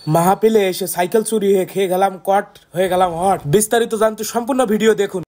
মাহফিলে এসে সাইকেল চুরি হয়ে খেয়ে গেলাম কট, হয়ে গেলাম হট। বিস্তারিত জানতে সম্পূর্ণ ভিডিও দেখুন।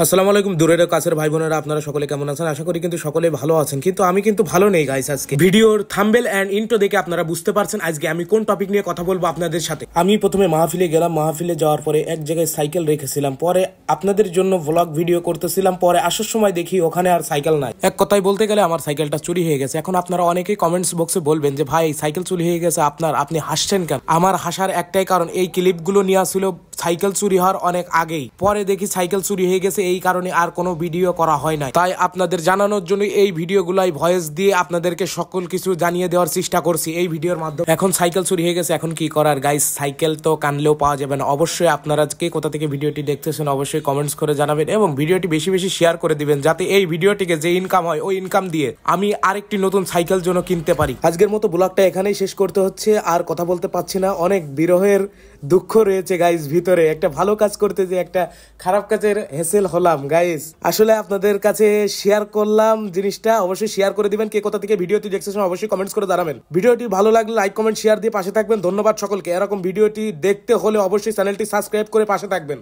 আসসালামু আলাইকুম দূরের কাছের ভাই বোনেরা, আপনারা সকলে কেমন আছেন? আশা করি কিন্তু সকলে ভালো আছেন, কিন্তু আমি কিন্তু ভালো নেই গাইস। আজকে ভিডিওর থাম্বনেল এন্ড ইন্ট্রো দেখে আপনারা বুঝতে পারছেন আজকে আমি কোন টপিক নিয়ে কথা বলবো আপনাদের সাথে। আমি প্রথমে মাহফিলে গেলাম, মাহফিলে যাওয়ার পরে এক জায়গায় সাইকেল রেখেছিলাম, পরে আপনাদের জন্য ব্লগ ভিডিও করতেছিলাম, পরে আসার সময় দেখি ওখানে আর সাইকেল নাই। এক কথায় বলতে গেলে আমার সাইকেলটা চুরি হয়ে গেছে। এখন আপনারা অনেকেই কমেন্টস বক্সে বলবেন যে ভাই সাইকেল চুরি হয়ে গেছে আপনি হাসছেন কেন? আমার হাসার একটাই কারণ, এই ক্লিপগুলো নিয়ে আসছিল সাইকেল চুরি হওয়ার অনেক আগেই, পরে দেখি সাইকেল চুরি হয়ে গেছে, এই কারণে আর কোনো ভিডিও করা হয় না। তাই আপনাদের জানানোর জন্য এই ভিডিওগুলাই ভয়েস দিয়ে আপনাদেরকে সকল কিছু জানিয়ে দেওয়ার চেষ্টা করছি এই ভিডিওর মাধ্যমে। এখন সাইকেল চুরি হয়ে গেছে, এখন কি করার গাইস? সাইকেল তো কানলেও পাওয়া যাবে না। অবশ্যই আপনারা কে কোথা থেকে ভিডিওটি দেখতেছেন অবশ্যই কমেন্টস করে জানাবেন এবং ভিডিওটি বেশি বেশি শেয়ার করে দিবেন, যাতে এই ভিডিওটিকে যে ইনকাম হয় ওই ইনকাম দিয়ে আমি আরেকটি নতুন সাইকেল যেন কিনতে পারি। আজকের মতো ব্লগটা এখানেই শেষ করতে হচ্ছে, আর কথা বলতে পারছি না। অনেক বিরহের দুঃখ রয়েছে গাইস ভিতরে। একটা ভালো কাজ করতে যে একটা খারাপ কাজের হেসেল হলাম গাইস। আসলে আপনাদের কাছে শেয়ার করলাম জিনিসটা, অবশ্যই শেয়ার করে দিবেন। কে কোথা থেকে ভিডিওটি দেখছেন অবশ্যই কমেন্টস করে জানাবেন। ভিডিওটি ভালো লাগলে লাইক কমেন্ট শেয়ার দিয়ে পাশে থাকবেন। ধন্যবাদ সকলকে। এরকম ভিডিওটি দেখতে হলে অবশ্যই চ্যানেলটি সাবস্ক্রাইব করে পাশে থাকবেন।